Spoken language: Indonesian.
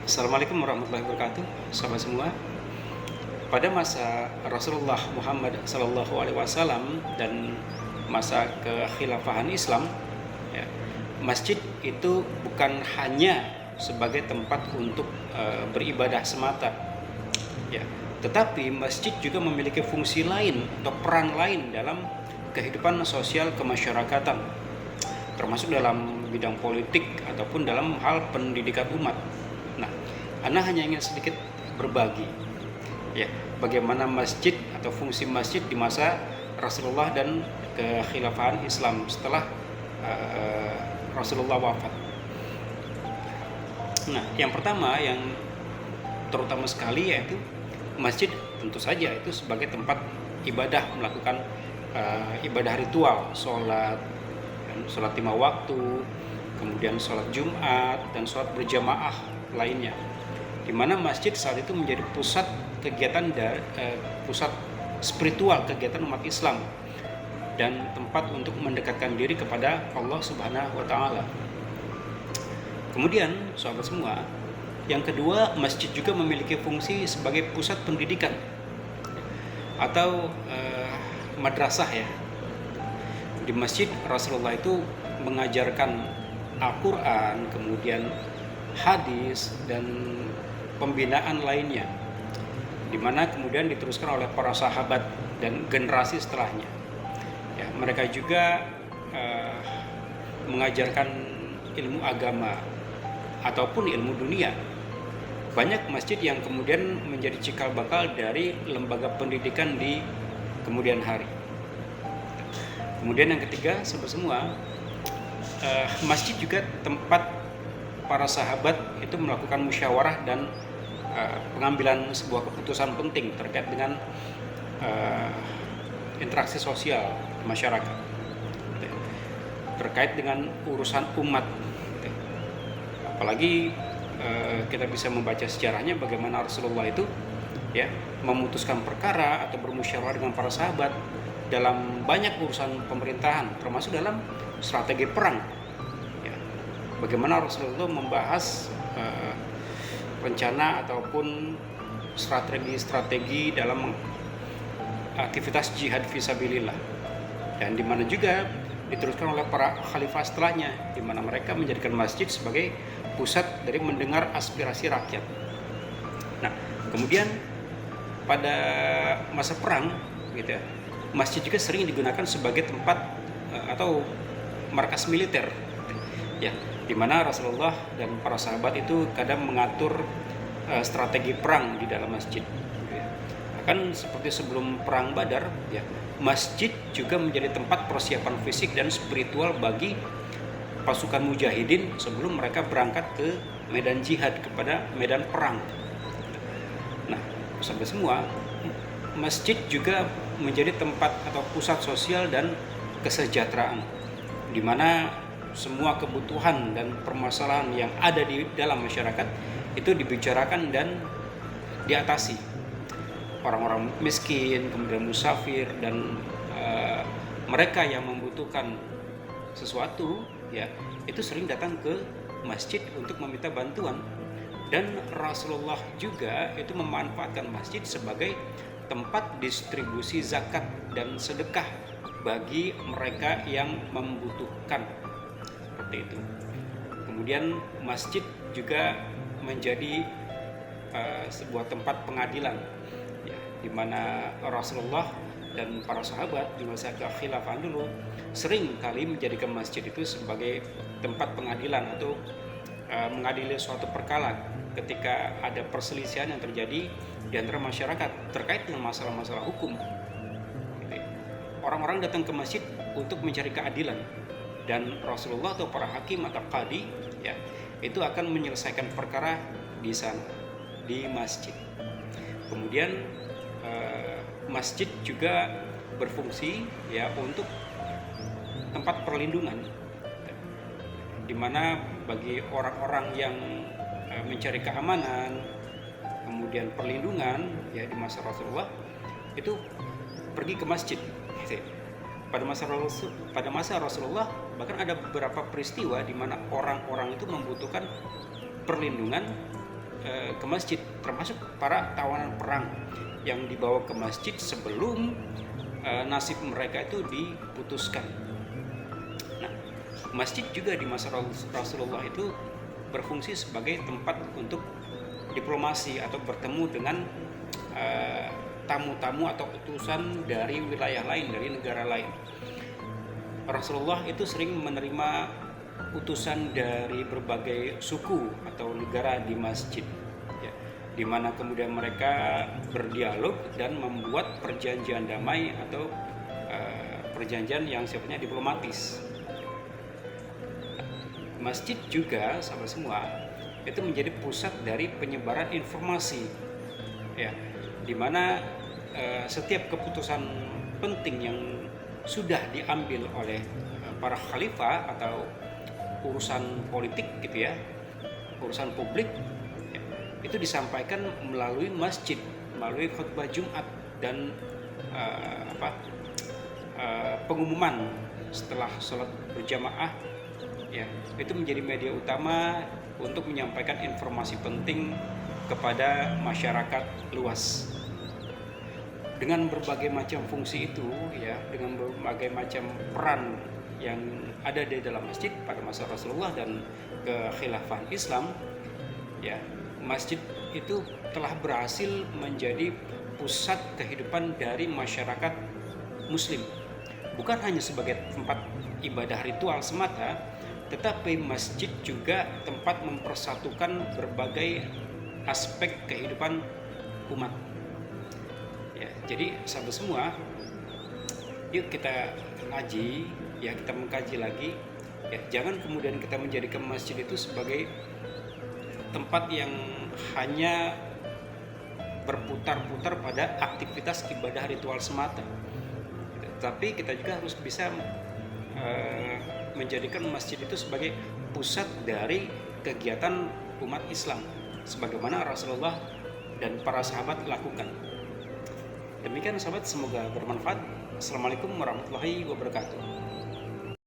Assalamualaikum warahmatullahi wabarakatuh, sahabat semua. Pada masa Rasulullah Muhammad SAW dan masa kekhilafahan Islam, ya, masjid itu bukan hanya sebagai tempat untuk beribadah semata, ya, tetapi masjid juga memiliki fungsi lain atau peran lain dalam kehidupan sosial kemasyarakatan, termasuk dalam bidang politik ataupun dalam hal pendidikan umat. Nah, Ana hanya ingin sedikit berbagi, ya, bagaimana masjid atau fungsi masjid di masa Rasulullah dan kekhilafahan Islam setelah Rasulullah wafat. Nah, yang pertama yang terutama sekali yaitu masjid tentu saja itu sebagai tempat ibadah, melakukan ibadah ritual, sholat 5 waktu, kemudian sholat Jumat dan sholat berjamaah lainnya, di mana masjid saat itu menjadi pusat kegiatan pusat spiritual kegiatan umat Islam dan tempat untuk mendekatkan diri kepada Allah Subhanahu wa taala. Kemudian sahabat semua, yang kedua, masjid juga memiliki fungsi sebagai pusat pendidikan atau madrasah, ya. Di masjid Rasulullah itu mengajarkan Al-Quran, kemudian hadis dan pembinaan lainnya, di mana kemudian diteruskan oleh para sahabat dan generasi setelahnya. Ya, mereka juga mengajarkan ilmu agama ataupun ilmu dunia. Banyak masjid yang kemudian menjadi cikal bakal dari lembaga pendidikan di kemudian hari. Kemudian yang ketiga, sahabat semua, masjid juga tempat para sahabat itu melakukan musyawarah dan pengambilan sebuah keputusan penting terkait dengan interaksi sosial masyarakat, terkait dengan urusan umat. Apalagi kita bisa membaca sejarahnya bagaimana Rasulullah itu, ya, memutuskan perkara atau bermusyawarah dengan para sahabat dalam banyak urusan pemerintahan, termasuk dalam strategi perang, ya. Bagaimana Rasulullah membahas rencana ataupun strategi dalam aktivitas jihad fisabilillah, dan di mana juga diteruskan oleh para khalifah setelahnya, di mana mereka menjadikan masjid sebagai pusat dari mendengar aspirasi rakyat. Nah, kemudian pada masa perang, gitu ya, masjid juga sering digunakan sebagai tempat atau markas militer, ya, di mana Rasulullah dan para sahabat itu kadang mengatur strategi perang di dalam masjid. Ya. Akan seperti sebelum perang Badar, ya, masjid juga menjadi tempat persiapan fisik dan spiritual bagi pasukan mujahidin sebelum mereka berangkat ke medan jihad, kepada medan perang. Nah, sampai semua, masjid juga menjadi tempat atau pusat sosial dan kesejahteraan, di mana semua kebutuhan dan permasalahan yang ada di dalam masyarakat itu dibicarakan dan diatasi. Orang-orang miskin, kemudian musafir, dan mereka yang membutuhkan sesuatu, ya, itu sering datang ke masjid untuk meminta bantuan. Dan Rasulullah juga itu memanfaatkan masjid sebagai tempat distribusi zakat dan sedekah bagi mereka yang membutuhkan, seperti itu. Kemudian masjid juga menjadi sebuah tempat pengadilan, ya, di mana Rasulullah dan para sahabat di masa kekhilafahan dulu sering kali menjadikan masjid itu sebagai tempat pengadilan atau mengadili suatu perkara ketika ada perselisihan yang terjadi di antara masyarakat terkait dengan masalah-masalah hukum. Orang-orang datang ke masjid untuk mencari keadilan, dan Rasulullah atau para hakim atau qadi, ya, itu akan menyelesaikan perkara di sana, di masjid. Kemudian masjid juga berfungsi, ya, untuk tempat perlindungan, di mana bagi orang-orang yang mencari keamanan, kemudian perlindungan, ya, di masa Rasulullah itu pergi ke masjid. Pada masa Rasulullah bahkan ada beberapa peristiwa di mana orang-orang itu membutuhkan perlindungan ke masjid, termasuk para tawanan perang yang dibawa ke masjid sebelum nasib mereka itu diputuskan. Nah, masjid juga di masa Rasulullah itu berfungsi sebagai tempat untuk diplomasi atau bertemu dengan tamu-tamu atau utusan dari wilayah lain, dari negara lain. Rasulullah itu sering menerima utusan dari berbagai suku atau negara di masjid, ya, di mana kemudian mereka berdialog dan membuat perjanjian damai atau perjanjian yang sifatnya diplomatis. Masjid juga, sahabat semua, itu menjadi pusat dari penyebaran informasi, ya, di mana setiap keputusan penting yang sudah diambil oleh para khalifah atau urusan politik gitu ya, urusan publik, ya, itu disampaikan melalui masjid, melalui khutbah Jumat dan pengumuman setelah sholat berjamaah, ya, itu menjadi media utama untuk menyampaikan informasi penting kepada masyarakat luas. Dengan berbagai macam fungsi itu, ya, dengan berbagai macam peran yang ada di dalam masjid pada masa Rasulullah dan kekhilafahan Islam, ya, masjid itu telah berhasil menjadi pusat kehidupan dari masyarakat Muslim. Bukan hanya sebagai tempat ibadah ritual semata, tetapi masjid juga tempat mempersatukan berbagai aspek kehidupan umat. Ya, jadi sahabat semua, yuk kita ngaji, ya, kita mengkaji lagi, ya, jangan kemudian kita menjadikan masjid itu sebagai tempat yang hanya berputar-putar pada aktivitas ibadah ritual semata, tapi kita juga harus bisa menjadikan masjid itu sebagai pusat dari kegiatan umat Islam, sebagaimana Rasulullah dan para sahabat lakukan. Demikian sahabat, semoga bermanfaat. Assalamualaikum warahmatullahi wabarakatuh.